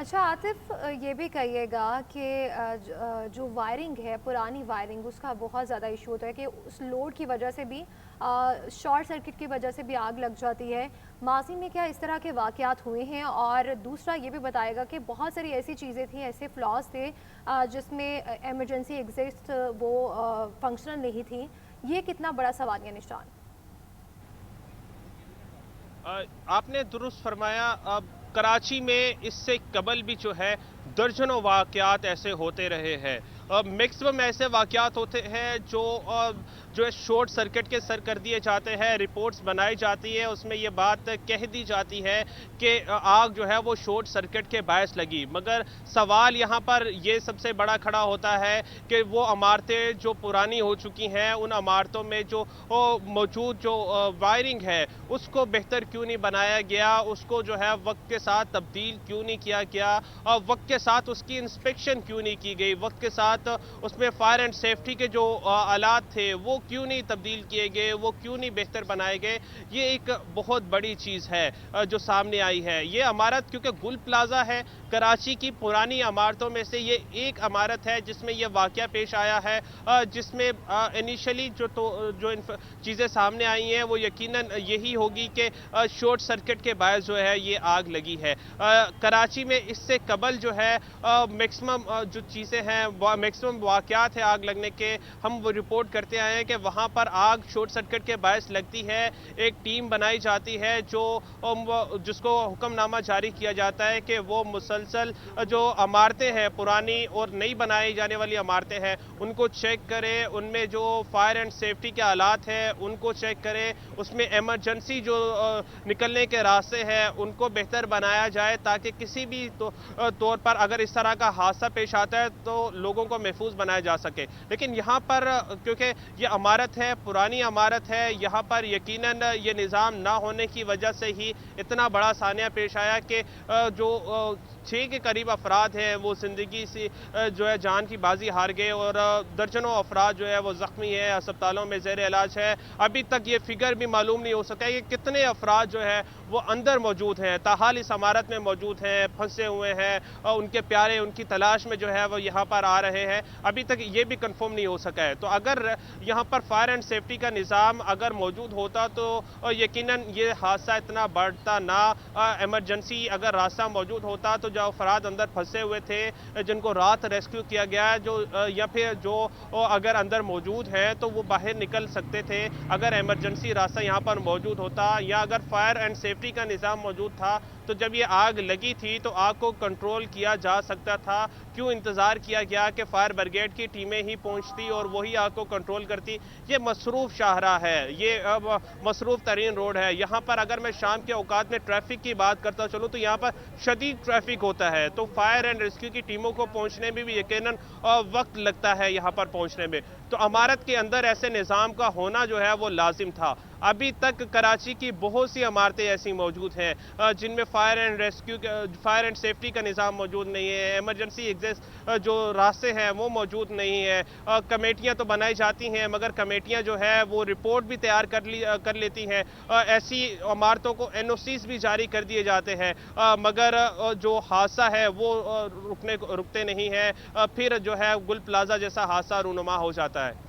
اچھا عاطف، یہ بھی کہیے گا کہ جو وائرنگ ہے، پرانی وائرنگ، اس کا بہت زیادہ ایشو ہوتا ہے کہ اس لوڈ کی وجہ سے بھی شارٹ سرکٹ کی وجہ سے بھی آگ لگ جاتی ہے۔ ماضی میں کیا اس طرح کے واقعات ہوئے ہیں؟ اور دوسرا یہ بھی بتائے گا کہ بہت ساری ایسی چیزیں تھیں، ایسے فلاز تھے جس میں ایمرجنسی ایگزسٹ وہ فنکشنل نہیں تھیں، یہ کتنا بڑا سوالیہ نشان؟ آپ نے درست فرمایا۔ اب کراچی میں اس سے قبل بھی جو ہے درجنوں واقعات ایسے ہوتے رہے ہیں۔ میکسیمم ایسے واقعات ہوتے ہیں جو شارٹ سرکٹ کے سر کر دیے جاتے ہیں، رپورٹس بنائی جاتی ہے، اس میں یہ بات کہہ دی جاتی ہے کہ آگ جو ہے وہ شارٹ سرکٹ کے باعث لگی، مگر سوال یہاں پر یہ سب سے بڑا کھڑا ہوتا ہے کہ وہ عمارتیں جو پرانی ہو چکی ہیں، ان عمارتوں میں جو موجود جو وائرنگ ہے اس کو بہتر کیوں نہیں بنایا گیا، اس کو جو ہے وقت کے ساتھ تبدیل کیوں نہیں کیا گیا، اور وقت کے ساتھ اس کی انسپیکشن کیوں نہیں کی گئی، وقت کے ساتھ اس میں فائر اینڈ سیفٹی کے جو آلات تھے وہ کیوں نہیں تبدیل کیے گئے، وہ کیوں نہیں بہتر بنائے گئے۔ یہ ایک بہت بڑی چیز ہے جو سامنے آئی ہے۔ یہ عمارت کیونکہ گل پلازا ہے، کراچی کی پرانی عمارتوں میں سے یہ ایک عمارت ہے جس میں یہ واقعہ پیش آیا ہے، جس میں انیشلی جو چیزیں سامنے آئی ہیں وہ یقیناً یہی ہوگی کہ شارٹ سرکٹ کے باعث جو ہے یہ آگ لگی ہے۔ کراچی میں اس سے قبل جو ہے میکسیمم جو چیزیں ہیں، میکسیمم واقعات ہیں آگ لگنے کے، ہم وہ رپورٹ کرتے آئے ہیں کہ وہاں پر آگ شارٹ سرکٹ کے باعث لگتی ہے، ایک ٹیم بنائی جاتی ہے جس کو حکم نامہ جاری کیا جاتا ہے کہ وہ مسلسل جو عمارتیں ہیں پرانی اور نئی بنائی جانے والی عمارتیں ہیں ان کو چیک کرے، ان میں جو فائر اینڈ سیفٹی کے آلات ہیں ان کو چیک کرے، اس میں ایمرجنسی جو نکلنے کے راستے ہیں ان کو بہتر بنایا جائے تاکہ کسی بھی طور پر اگر اس طرح کا حادثہ پیش آتا ہے تو لوگوں کو محفوظ بنایا جا سکے۔ لیکن یہاں پر کیونکہ یہ عمارت ہے، پرانی عمارت ہے، یہاں پر یقیناً یہ نظام نہ ہونے کی وجہ سے ہی اتنا بڑا سانحہ پیش آیا کہ جو 6 کے قریب افراد ہیں وہ زندگی سے جو ہے جان کی بازی ہار گئے، اور درجنوں افراد جو ہے وہ زخمی ہیں، اسپتالوں میں زیر علاج ہے۔ ابھی تک یہ فگر بھی معلوم نہیں ہو سکا کہ کتنے افراد جو ہے وہ اندر موجود ہیں، تاحال اس عمارت میں موجود ہیں، پھنسے ہوئے ہیں، اور ان کے پیارے ان کی تلاش میں جو ہے وہ یہاں پر آ رہے ہیں۔ ابھی تک یہ بھی کنفرم نہیں ہو سکا ہے۔ تو اگر یہاں پر فائر اینڈ سیفٹی کا نظام اگر موجود ہوتا تو یقیناً یہ حادثہ اتنا بڑھتا نہ۔ ایمرجنسی اگر راستہ موجود ہوتا تو جو افراد اندر پھنسے ہوئے تھے، جن کو رات ریسکیو کیا گیا یا پھر جو اگر اندر موجود ہیں تو وہ باہر نکل سکتے تھے اگر ایمرجنسی راستہ یہاں پر موجود ہوتا، یا اگر فائر اینڈ سیفٹی کا نظام موجود تھا تو جب یہ آگ لگی تھی تو آگ کو کنٹرول کیا جا سکتا تھا۔ کیوں انتظار کیا گیا کہ فائر بریگیڈ کی ٹیمیں ہی پہنچتی اور وہی آگ کو کنٹرول کرتی؟ یہ مصروف شاہراہ ہے، یہ مصروف ترین روڈ ہے۔ یہاں پر اگر میں شام کے اوقات میں ٹریفک کی بات کرتا چلوں تو یہاں پر شدید ٹریفک ہوتا ہے، تو فائر اینڈ ریسکیو کی ٹیموں کو پہنچنے میں بھی یقیناً وقت لگتا ہے یہاں پر پہنچنے میں۔ تو عمارت کے اندر ایسے نظام کا ہونا جو ہے وہ لازم تھا۔ ابھی تک کراچی کی بہت سی عمارتیں ایسی موجود ہیں جن میں فائر اینڈ سیفٹی کا نظام موجود نہیں ہے، ایمرجنسی ایگزسٹ جو راستے ہیں وہ موجود نہیں ہے۔ کمیٹیاں تو بنائی جاتی ہیں مگر کمیٹیاں جو ہے وہ رپورٹ بھی تیار کر لیتی ہیں، ایسی عمارتوں کو NOCs بھی جاری کر دیے جاتے ہیں، مگر جو حادثہ ہے وہ رکتے نہیں ہے، پھر جو ہے گل پلازا جیسا حادثہ رونما ہو جاتا ہے۔